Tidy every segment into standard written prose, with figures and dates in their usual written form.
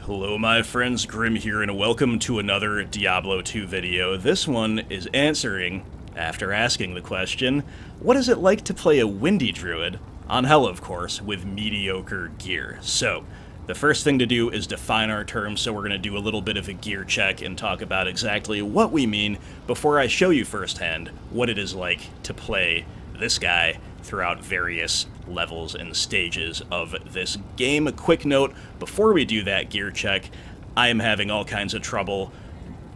Hello my friends, Grim here, and welcome to another Diablo 2 video. This one is answering, after asking the question, what is it like to play a windy druid, on hell of course, with mediocre gear? So, the first thing to do is define our terms, so we're going to do a little bit of a gear check and talk about exactly what we mean before I show you firsthand what it is like to play this guy throughout various levels and stages of this game. A quick note, before we do that gear check, I am having all kinds of trouble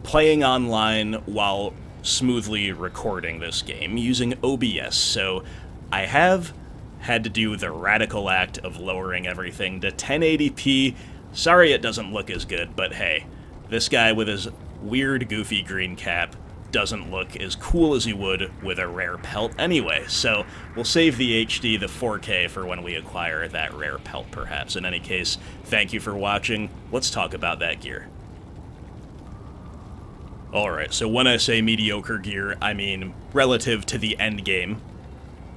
playing online while smoothly recording this game using OBS, so I have had to do the radical act of lowering everything to 1080p. Sorry it doesn't look as good, but hey, this guy with his weird goofy green cap doesn't look as cool as he would with a rare pelt anyway, so we'll save the HD, the 4K, for when we acquire that rare pelt perhaps. In any case, thank you for watching. Let's talk about that gear. Alright, so when I say mediocre gear, I mean relative to the endgame,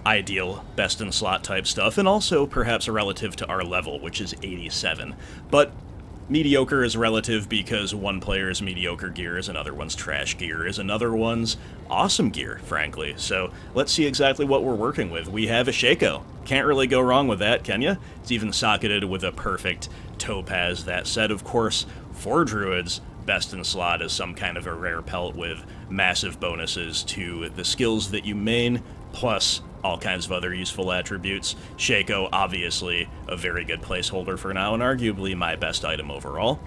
ideal, best in slot type stuff, and also perhaps relative to our level, which is 87. But mediocre is relative because one player's mediocre gear is another one's trash gear, is another one's awesome gear, frankly. So let's see exactly what we're working with. We have a Shaco. Can't really go wrong with that, can ya? It's even socketed with a perfect topaz. That said, of course, for druids, best in slot is some kind of a rare pelt with massive bonuses to the skills that you main, plus all kinds of other useful attributes. Shaco, obviously, a very good placeholder for now, and arguably my best item overall.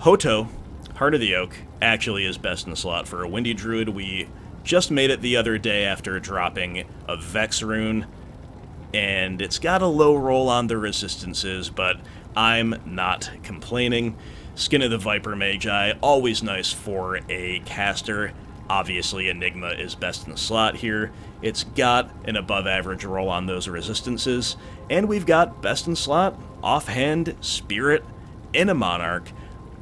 Hoto, Heart of the Oak, actually is best in slot for a windy druid. We just made it the other day after dropping a Vex rune, and it's got a low roll on the resistances, but I'm not complaining. Skin of the Viper Magi, always nice for a caster. Obviously, Enigma is best in the slot here. It's got an above-average roll on those resistances, and we've got best in slot, offhand, Spirit, in a Monarch.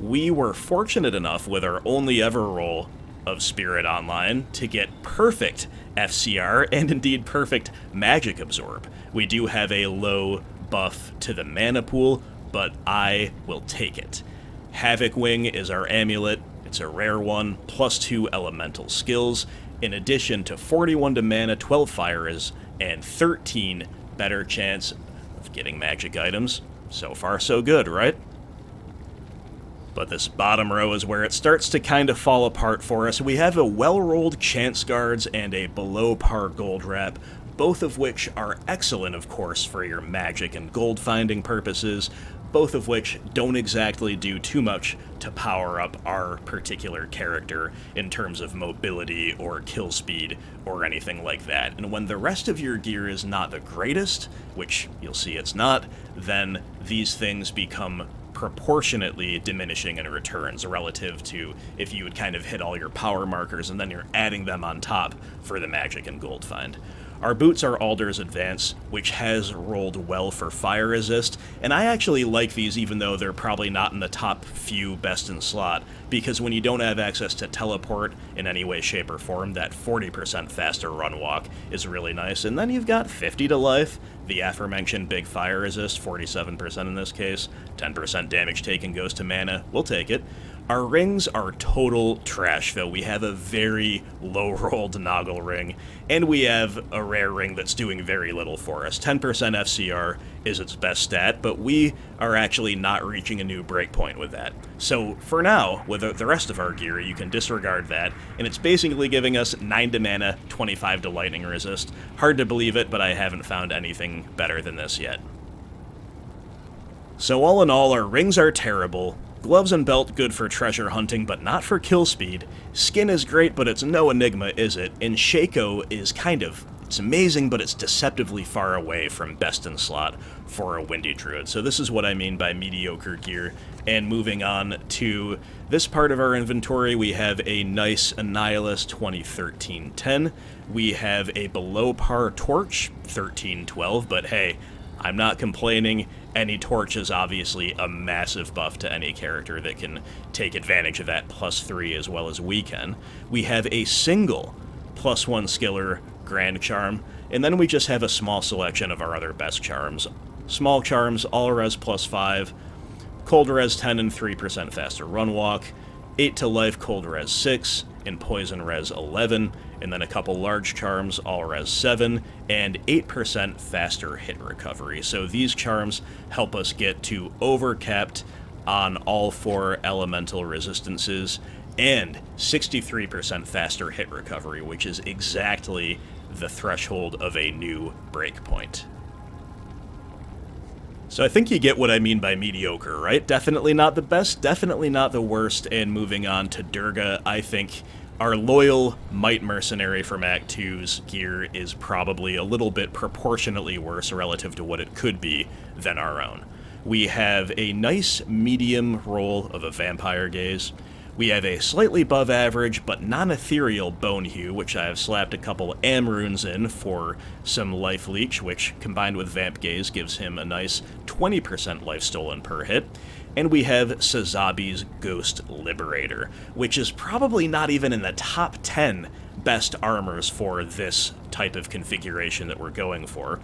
We were fortunate enough with our only ever roll of Spirit online to get perfect FCR, and indeed perfect Magic Absorb. We do have a low buff to the mana pool, but I will take it. Havoc Wing is our amulet. It's a rare one, plus 2 elemental skills, in addition to 41 to mana, 12 fires, and 13 better chance of getting magic items. So far, so good, right? But this bottom row is where it starts to kind of fall apart for us. We have a well-rolled Chance Guards and a below-par Gold Wrap, both of which are excellent, of course, for your magic and gold finding purposes, both of which don't exactly do too much to power up our particular character in terms of mobility or kill speed or anything like that. And when the rest of your gear is not the greatest, which you'll see it's not, then these things become proportionately diminishing in returns relative to if you would kind of hit all your power markers and then you're adding them on top for the magic and gold find. Our boots are Alder's Advance, which has rolled well for fire resist, and I actually like these even though they're probably not in the top few best in slot, because when you don't have access to teleport in any way, shape, or form, that 40% faster run walk is really nice. And then you've got 50 to life, the aforementioned big fire resist, 47% in this case, 10% damage taken goes to mana, we'll take it. Our rings are total trash, though. We have a very low-rolled Noggle ring, and we have a rare ring that's doing very little for us. 10% FCR is its best stat, but we are actually not reaching a new breakpoint with that. So, for now, with the rest of our gear, you can disregard that, and it's basically giving us 9 to mana, 25 to lightning resist. Hard to believe it, but I haven't found anything better than this yet. So all in all, our rings are terrible. Gloves and belt good for treasure hunting, but not for kill speed. Skin is great, but it's no Enigma, is it? And Shaco is it's amazing, but it's deceptively far away from best in slot for a windy druid. So this is what I mean by mediocre gear. And moving on to this part of our inventory, we have a nice Annihilus 2013-10. We have a below par Torch 13-12, but hey, I'm not complaining. Any torch is obviously a massive buff to any character that can take advantage of that +3 as well as we can. We have a single +1 skiller Grand Charm, and then we just have a small selection of our other best charms. Small charms, all res +5, cold res 10 and 3% faster run walk, 8 to life cold res 6, and poison res 11, and then a couple large charms all res 7, and 8% faster hit recovery. So these charms help us get to overcapped on all 4 elemental resistances, and 63% faster hit recovery, which is exactly the threshold of a new breakpoint. So I think you get what I mean by mediocre, right? Definitely not the best, definitely not the worst, and moving on to Durga, I think our loyal Might Mercenary from Act 2's gear is probably a little bit proportionately worse relative to what it could be than our own. We have a nice medium roll of a Vampire Gaze. We have a slightly above average but non-ethereal Bone Hue, which I have slapped a couple Am runes in for some life leech, which combined with Vamp Gaze gives him a nice 20% life stolen per hit. And we have Sazabi's Ghost Liberator, which is probably not even in the top 10 best armors for this type of configuration that we're going for.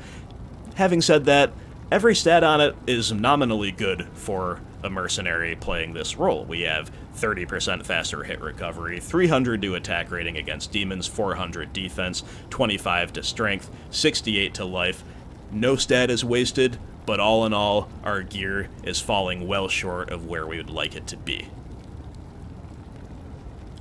Having said that, every stat on it is nominally good for a mercenary playing this role. We have 30% faster hit recovery, 300 to attack rating against demons, 400 defense, 25 to strength, 68 to life. No stat is wasted, but all in all, our gear is falling well short of where we would like it to be.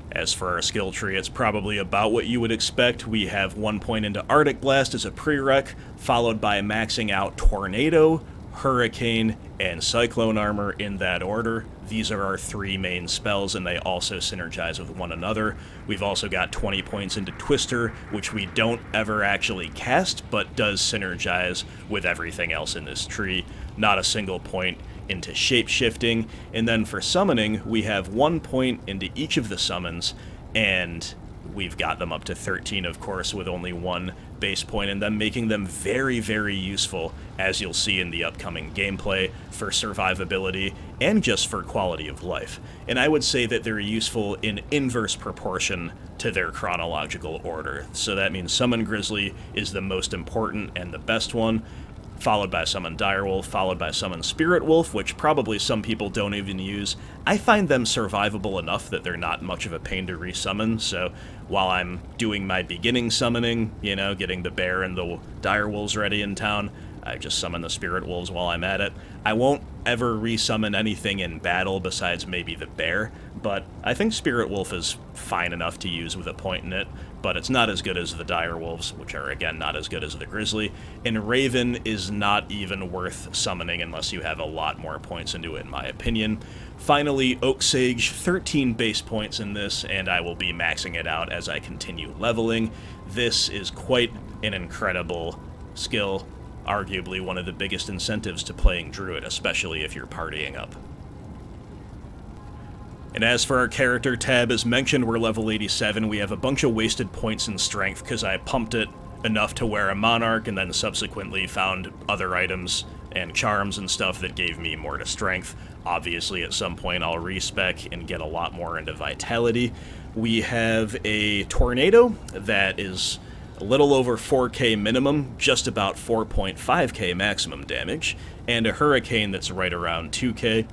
As for our skill tree, it's probably about what you would expect. We have 1 point into Arctic Blast as a prereq, followed by maxing out Tornado, Hurricane, and Cyclone Armor in that order. These are our 3 main spells, and they also synergize with one another. We've also got 20 points into Twister, which we don't ever actually cast, but does synergize with everything else in this tree. Not a single point into Shapeshifting. And then for Summoning, we have 1 point into each of the summons, and we've got them up to 13, of course, with only 1 base point, and then making them very, very useful, as you'll see in the upcoming gameplay, for survivability and just for quality of life. And I would say that they're useful in inverse proportion to their chronological order. So that means Summon Grizzly is the most important and the best one, followed by Summon Direwolf, followed by Summon Spirit Wolf, which probably some people don't even use. I find them survivable enough that they're not much of a pain to resummon, so while I'm doing my beginning summoning, you know, getting the bear and the direwolves ready in town, I just summon the Spirit Wolves while I'm at it. I won't ever resummon anything in battle besides maybe the bear, but I think Spirit Wolf is fine enough to use with a point in it, but it's not as good as the direwolves, which are, again, not as good as the grizzly, and Raven is not even worth summoning unless you have a lot more points into it, in my opinion. Finally, Oak Sage, 13 base points in this, and I will be maxing it out as I continue leveling. This is quite an incredible skill, arguably one of the biggest incentives to playing Druid, especially if you're partying up. And as for our character tab, as mentioned, we're level 87. We have a bunch of wasted points in strength because I pumped it enough to wear a Monarch and then subsequently found other items and charms and stuff that gave me more to strength. Obviously, at some point I'll respec and get a lot more into vitality. We have a Tornado that is a little over 4k minimum, just about 4.5k maximum damage, and a Hurricane that's right around 2k.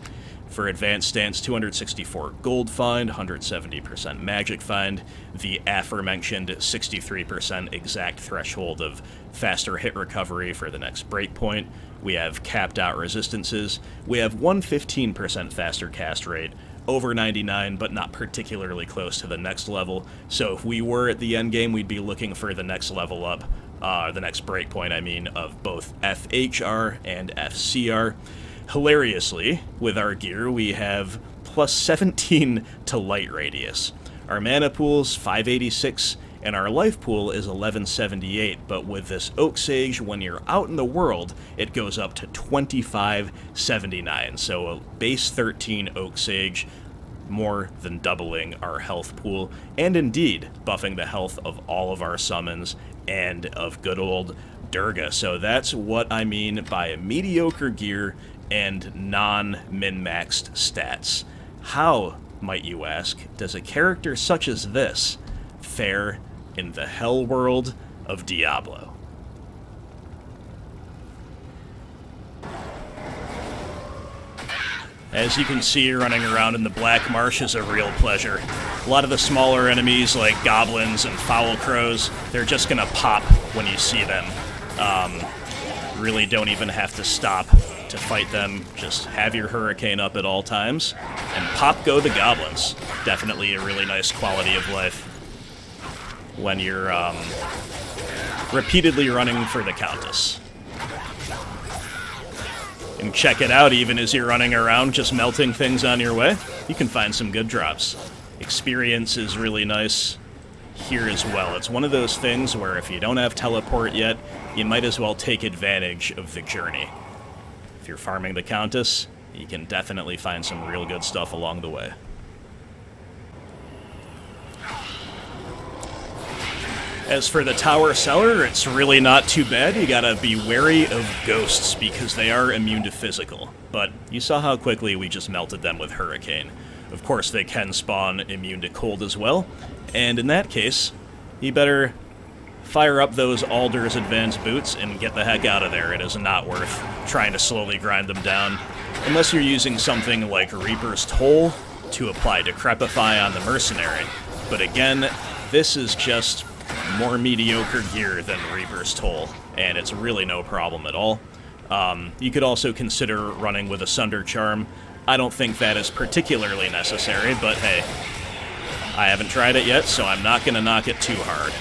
For Advanced Stance, 264 Gold Find, 170% Magic Find, the aforementioned 63% exact threshold of faster hit recovery for the next breakpoint. We have capped out resistances. We have 115% faster cast rate, over 99, but not particularly close to the next level. So if we were at the endgame, we'd be looking for the next level up, the next breakpoint, I mean, of both FHR and FCR. Hilariously, with our gear, we have plus 17 to light radius. Our mana pool's 586, and our life pool is 1178, but with this Oak Sage, when you're out in the world, it goes up to 2579, so a base 13 Oak Sage, more than doubling our health pool, and indeed, buffing the health of all of our summons and of good old Durga. So that's what I mean by mediocre gear and non-min-maxed stats. How, might you ask, does a character such as this fare in the hell world of Diablo? As you can see, running around in the Black Marsh is a real pleasure. A lot of the smaller enemies, like goblins and foul crows, they're just gonna pop when you see them. Really don't even have to stop to fight them. Just have your hurricane up at all times, and pop go the goblins. Definitely a really nice quality of life when you're repeatedly running for the countess. And check it out, even as you're running around just melting things on your way, you can find some good drops. Experience is really nice here as well. It's one of those things where if you don't have teleport yet, you might as well take advantage of the journey. If you're farming the countess, you can definitely find some real good stuff along the way. As for the tower cellar, it's really not too bad. You gotta be wary of ghosts because they are immune to physical. But you saw how quickly we just melted them with Hurricane. Of course, they can spawn immune to cold as well. And in that case, you better fire up those Alder's advanced boots and get the heck out of there. It is not worth trying to slowly grind them down. Unless you're using something like Reaper's Toll to apply Decrepify on the mercenary. But again, this is just more mediocre gear than Reaper's Toll, and it's really no problem at all. You could also consider running with a Sunder Charm. I don't think that is particularly necessary, but hey, I haven't tried it yet, so I'm not going to knock it too hard.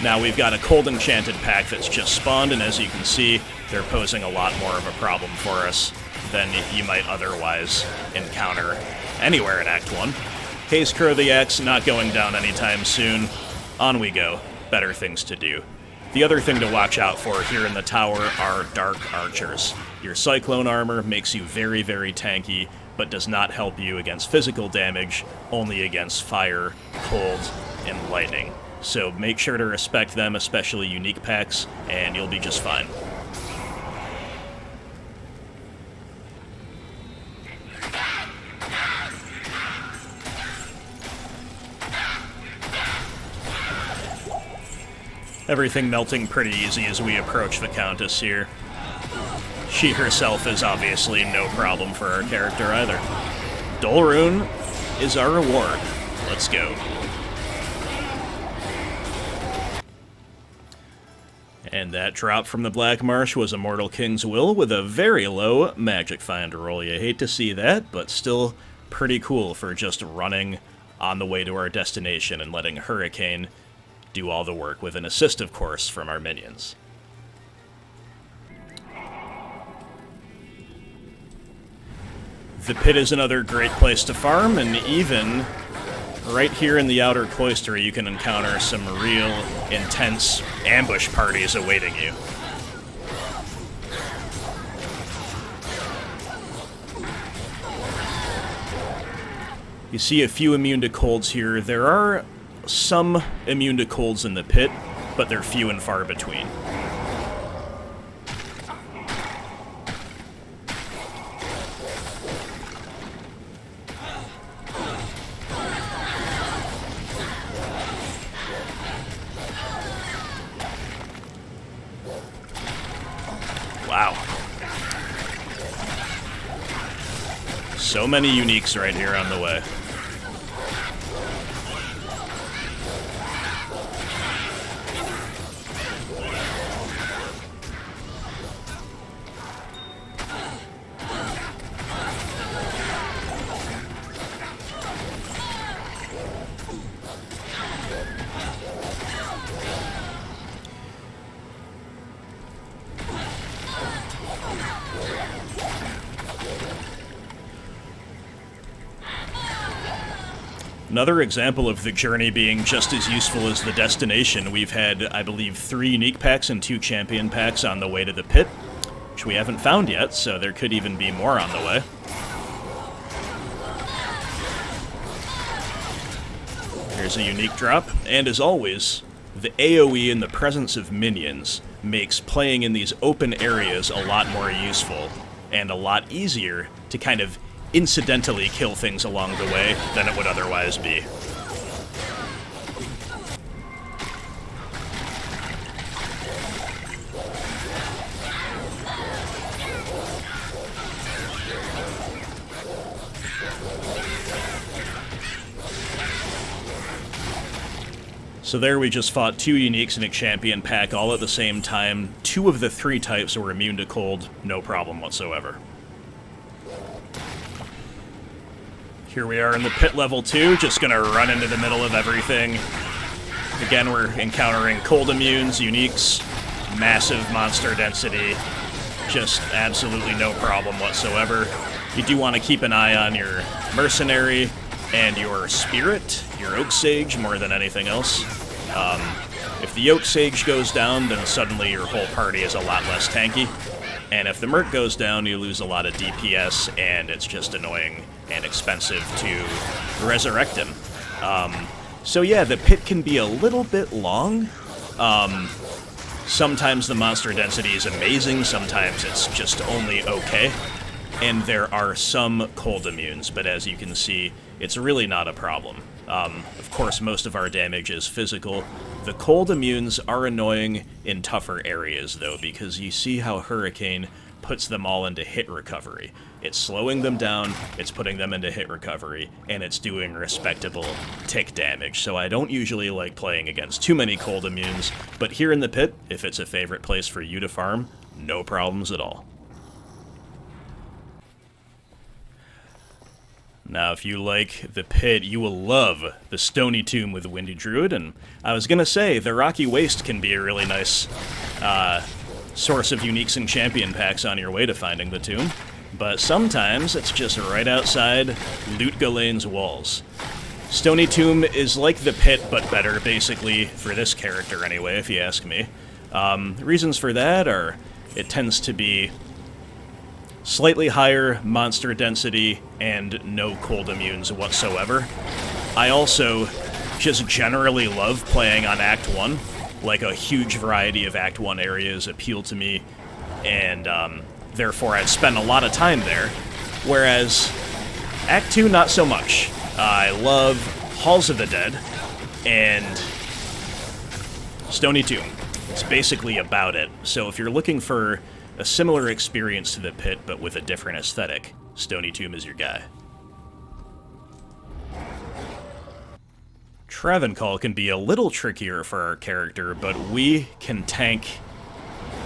Now we've got a Cold Enchanted pack that's just spawned, and as you can see, they're posing a lot more of a problem for us than you might otherwise encounter anywhere in Act 1. Haze Crow the Axe not going down anytime soon. On we go. Better things to do. The other thing to watch out for here in the tower are Dark Archers. Your Cyclone armor makes you very, very tanky, but does not help you against physical damage, only against fire, cold, and lightning. So make sure to respect them, especially unique packs, and you'll be just fine. Everything melting pretty easy as we approach the Countess here. She herself is obviously no problem for our character either. Dolrune is our reward. Let's go. And that drop from the Black Marsh was a Mortal King's Will with a very low Magic Find roll. You hate to see that, but still pretty cool for just running on the way to our destination and letting Hurricane do all the work, with an assist, of course, from our minions. The pit is another great place to farm, and even right here in the outer cloister, you can encounter some real intense ambush parties awaiting you. You see a few immune to colds here. There are some immune to colds in the pit, but they're few and far between. Wow. So many uniques right here on the way. Another example of the journey being just as useful as the destination, we've had, I believe, 3 unique packs and 2 champion packs on the way to the pit, which we haven't found yet, so there could even be more on the way. Here's a unique drop, and as always, the AoE in the presence of minions makes playing in these open areas a lot more useful, and a lot easier to kind of incidentally kill things along the way than it would otherwise be. So there we just fought 2 uniques in a champion pack all at the same time. 2 of the 3 types were immune to cold, no problem whatsoever. Here we are in the pit level 2, just gonna run into the middle of everything. Again, we're encountering cold immunes, uniques, massive monster density, just absolutely no problem whatsoever. You do want to keep an eye on your mercenary and your spirit, your oak sage, more than anything else. If the oak sage goes down, then suddenly your whole party is a lot less tanky. And if the merc goes down, you lose a lot of DPS, and it's just annoying and expensive to resurrect him. So yeah, the pit can be a little bit long. Sometimes the monster density is amazing, sometimes it's just only okay. And there are some cold immunes, but as you can see, it's really not a problem. Of course, most of our damage is physical. The cold immunes are annoying in tougher areas, though, because you see how Hurricane puts them all into hit recovery. It's slowing them down, it's putting them into hit recovery, and it's doing respectable tick damage. So I don't usually like playing against too many cold immunes, but here in the pit, if it's a favorite place for you to farm, no problems at all. Now, if you like the pit, you will love the Stony Tomb with Windy Druid, and I was gonna say, the Rocky Waste can be a really nice source of uniques and champion packs on your way to finding the tomb, but sometimes it's just right outside Loot Galane's walls. Stony Tomb is like the pit, but better, basically, for this character anyway, if you ask me. Reasons for that are, it tends to be slightly higher monster density and no cold immunes whatsoever. I also just generally love playing on Act 1. Like, a huge variety of Act 1 areas appeal to me, and therefore I'd spend a lot of time there. Whereas Act 2, not so much. I love Halls of the Dead and Stony Tomb. It's basically about it. So if you're looking for a similar experience to the pit, but with a different aesthetic, Stony Tomb is your guy. Travancore can be a little trickier for our character, but we can tank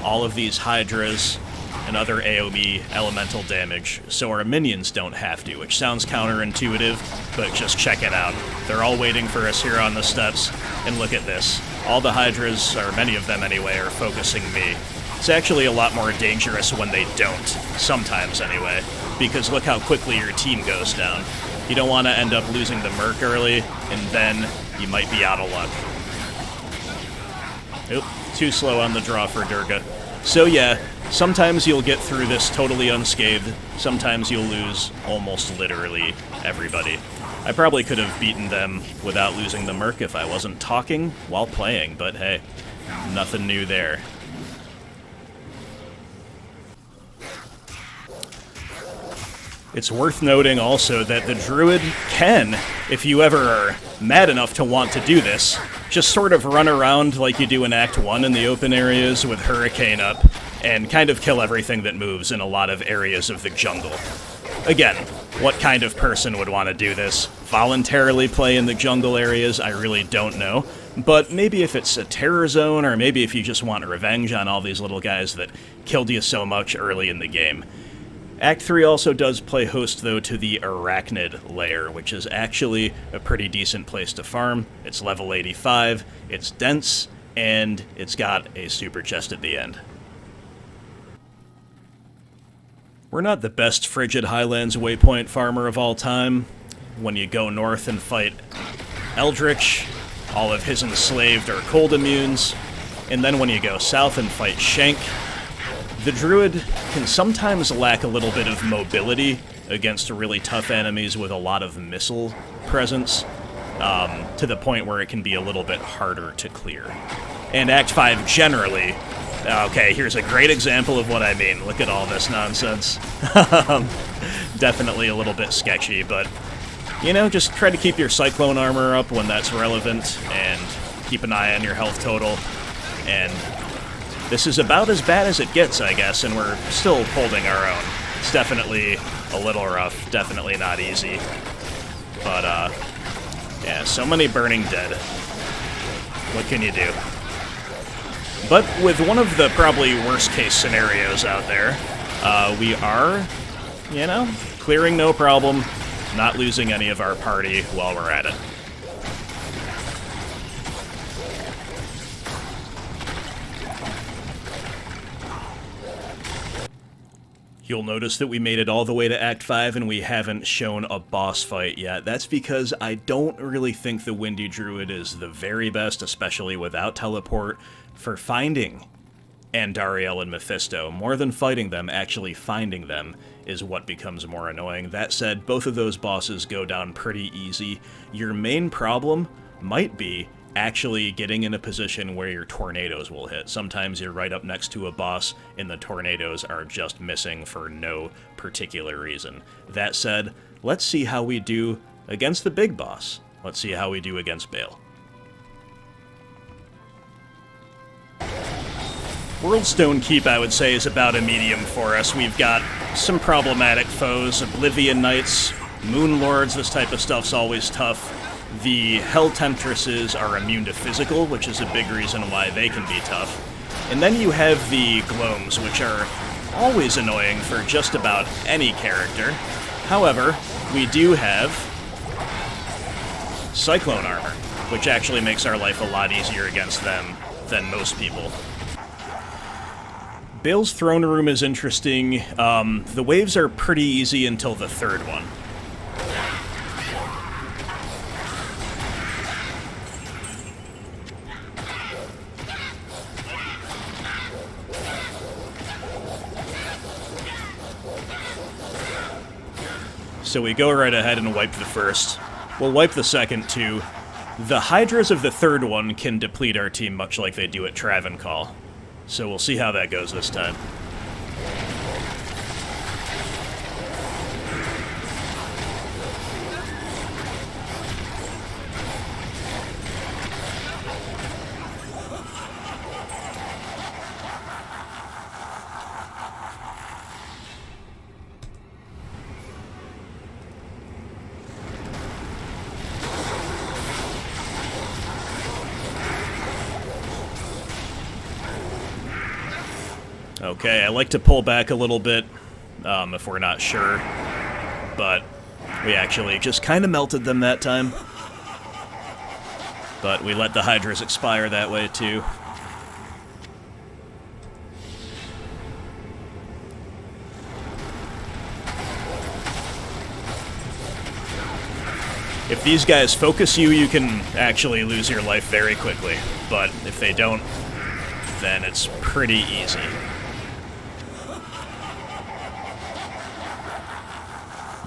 all of these Hydras and other AoE elemental damage, so our minions don't have to, which sounds counterintuitive, but just check it out. They're all waiting for us here on the steps, and look at this. All the Hydras, or many of them anyway, are focusing me. It's actually a lot more dangerous when they don't, sometimes anyway, because look how quickly your team goes down. You don't want to end up losing the Merc early, and then you might be out of luck. Oop, too slow on the draw for Durga. So yeah, sometimes you'll get through this totally unscathed, sometimes you'll lose almost literally everybody. I probably could have beaten them without losing the Merc if I wasn't talking while playing, but hey, nothing new there. It's worth noting also that the Druid can, if you ever are mad enough to want to do this, just sort of run around like you do in Act 1 in the open areas with Hurricane up, and kind of kill everything that moves in a lot of areas of the jungle. Again, what kind of person would want to do this? Voluntarily play in the jungle areas? I really don't know. But maybe if it's a terror zone, or maybe if you just want revenge on all these little guys that killed you so much early in the game. Act 3 also does play host, though, to the arachnid lair, which is actually a pretty decent place to farm. It's level 85, it's dense, and it's got a super chest at the end. We're not the best frigid highlands waypoint farmer of all time. When you go north and fight eldritch, all of his enslaved are cold immunes, and then when you go south and fight shenk, the Druid can sometimes lack a little bit of mobility against really tough enemies with a lot of missile presence, to the point where it can be a little bit harder to clear. And Act 5 generally, okay, here's a great example of what I mean. Look at all this nonsense. Definitely a little bit sketchy, but, you know, just try to keep your Cyclone armor up when that's relevant, and keep an eye on your health total, and this is about as bad as it gets, I guess, and we're still holding our own. It's definitely a little rough, definitely not easy. But, yeah, so many burning dead. What can you do? But with one of the probably worst-case scenarios out there, we are, you know, clearing no problem, not losing any of our party while we're at it. You'll notice that we made it all the way to Act 5 and we haven't shown a boss fight yet. That's because I don't really think the Windy Druid is the very best, especially without teleport, for finding Andariel and Mephisto. More than fighting them, actually finding them is what becomes more annoying. That said, both of those bosses go down pretty easy. Your main problem might be actually getting in a position where your tornadoes will hit. Sometimes you're right up next to a boss and the tornadoes are just missing for no particular reason. That said, let's see how we do against the big boss. Let's see how we do against Baal. Worldstone Keep, I would say, is about a medium for us. We've got some problematic foes, Oblivion Knights, Moon Lords, this type of stuff's always tough. The Hell Temptresses are immune to physical, which is a big reason why they can be tough. And then you have the Gloams, which are always annoying for just about any character. However, we do have Cyclone Armor, which actually makes our life a lot easier against them than most people. Baal's Throne Room is interesting. The waves are pretty easy until the third one. So we go right ahead and wipe the first. We'll wipe the second, too. The Hydras of the third one can deplete our team much like they do at Travancore. So we'll see how that goes this time. Okay, I like to pull back a little bit if we're not sure, but we actually just kind of melted them that time. But we let the Hydras expire that way too. If these guys focus you, you can actually lose your life very quickly, but if they don't, then it's pretty easy.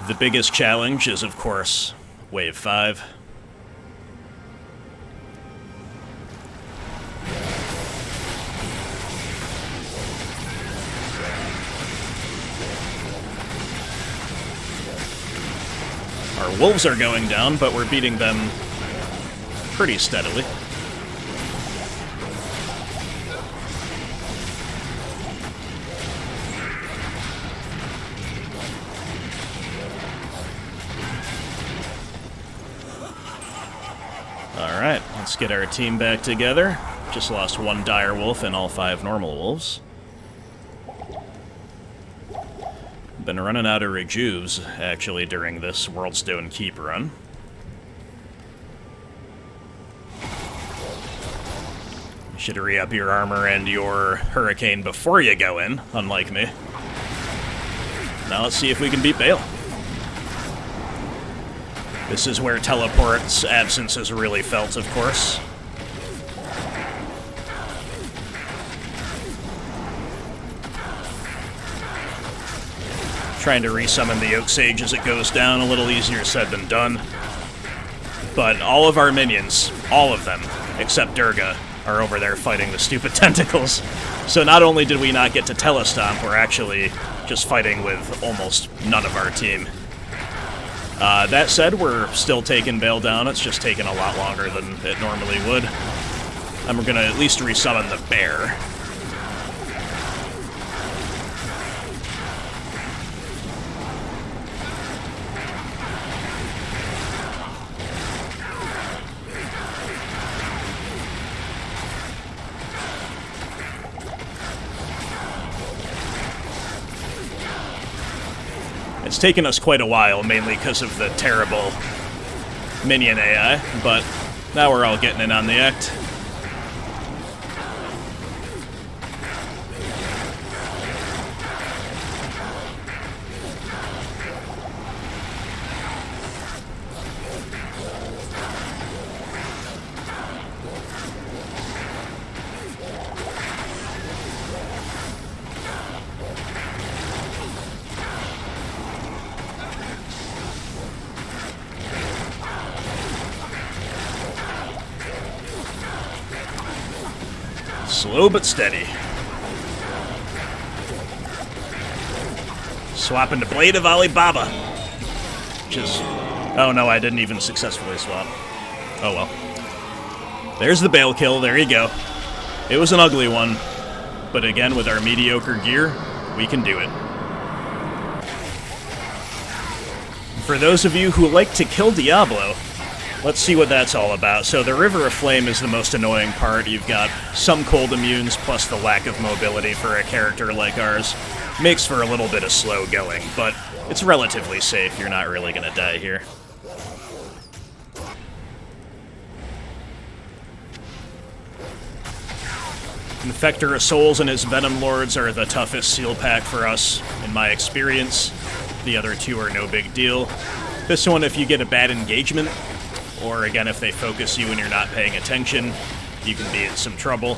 The biggest challenge is, of course, Wave 5. Our wolves are going down, but we're beating them pretty steadily. Alright, let's get our team back together. Just lost one dire wolf and all 5 normal wolves. Been running out of rejuves, actually, during this Worldstone Keep run. You should re-up your armor and your hurricane before you go in, unlike me. Now let's see if we can beat Baal. This is where teleport's absence is really felt, of course. Trying to resummon the Oak Sage as it goes down, a little easier said than done. But all of our minions, all of them, except Durga, are over there fighting the stupid tentacles. So not only did we not get to telestomp, we're actually just fighting with almost none of our team. That said, we're still taking Baal down. It's just taking a lot longer than it normally would. And we're going to at least resummon the bear. It's taken us quite a while, mainly because of the terrible minion AI, but now we're all getting in on the act. Slow but steady. Swapping to Blade of Alibaba. Which is... oh no, I didn't even successfully swap. Oh well. There's the baal kill, there you go. It was an ugly one. But again, with our mediocre gear, we can do it. For those of you who like to kill Diablo, let's see what that's all about. So the River of Flame is the most annoying part. You've got some cold immunes, plus the lack of mobility for a character like ours. Makes for a little bit of slow going, but it's relatively safe. You're not really going to die here. Infector of Souls and his Venom Lords are the toughest seal pack for us, in my experience. The other two are no big deal. This one, if you get a bad engagement, or again, if they focus you and you're not paying attention, you can be in some trouble.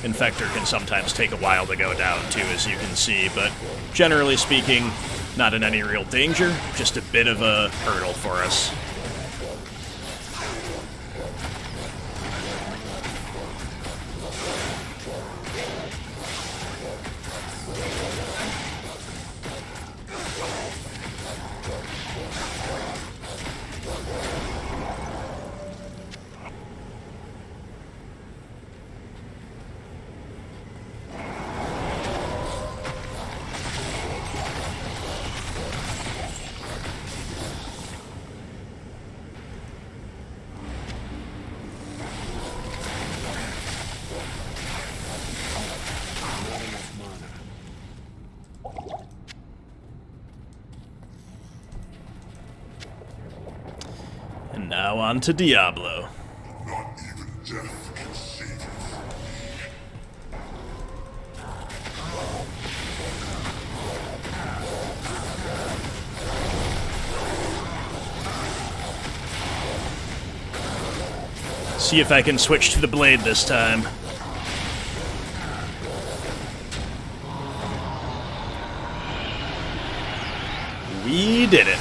Infector can sometimes take a while to go down too, as you can see, but generally speaking, not in any real danger, just a bit of a hurdle for us. And now on to Diablo. Not even death can save you. See if I can switch to the blade this time. We did it.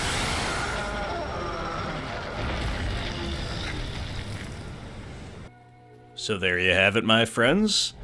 So there you have it, my friends.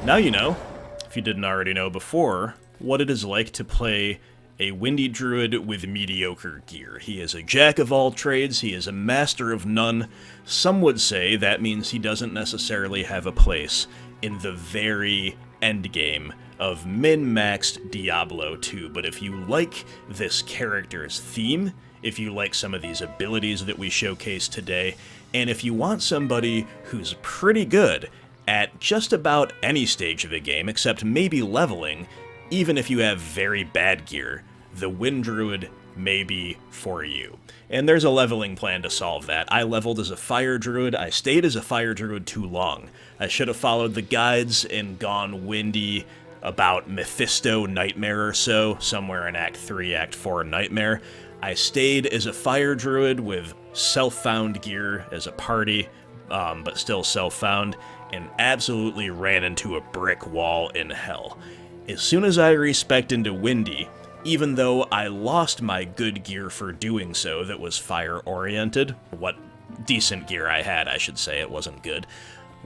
Now you know, if you didn't already know before, what it is like to play a Windy Druid with mediocre gear. He is a jack of all trades, he is a master of none. Some would say that means he doesn't necessarily have a place in the very endgame of min-maxed Diablo 2, but if you like this character's theme, if you like some of these abilities that we showcase today, and if you want somebody who's pretty good at just about any stage of the game, except maybe leveling, even if you have very bad gear, the Wind Druid may be for you. And there's a leveling plan to solve that. I leveled as a Fire Druid. I stayed as a Fire Druid too long. I should have followed the guides and gone Windy about Mephisto Nightmare or so, somewhere in Act 3, Act 4 Nightmare. I stayed as a Fire Druid with self-found gear as a party, but still self-found, and absolutely ran into a brick wall in hell. As soon as I respec'd into Windy, even though I lost my good gear for doing so that was fire-oriented, what decent gear I had, I should say, it wasn't good,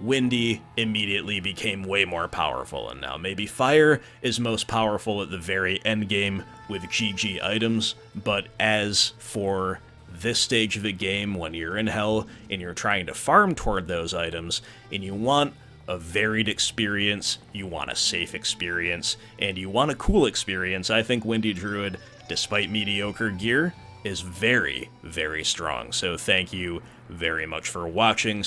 Windy immediately became way more powerful, and now maybe Fire is most powerful at the very endgame with GG items, but as for this stage of the game, when you're in hell and you're trying to farm toward those items, and you want a varied experience, you want a safe experience, and you want a cool experience, I think Windy Druid, despite mediocre gear, is very, very strong. So thank you very much for watching.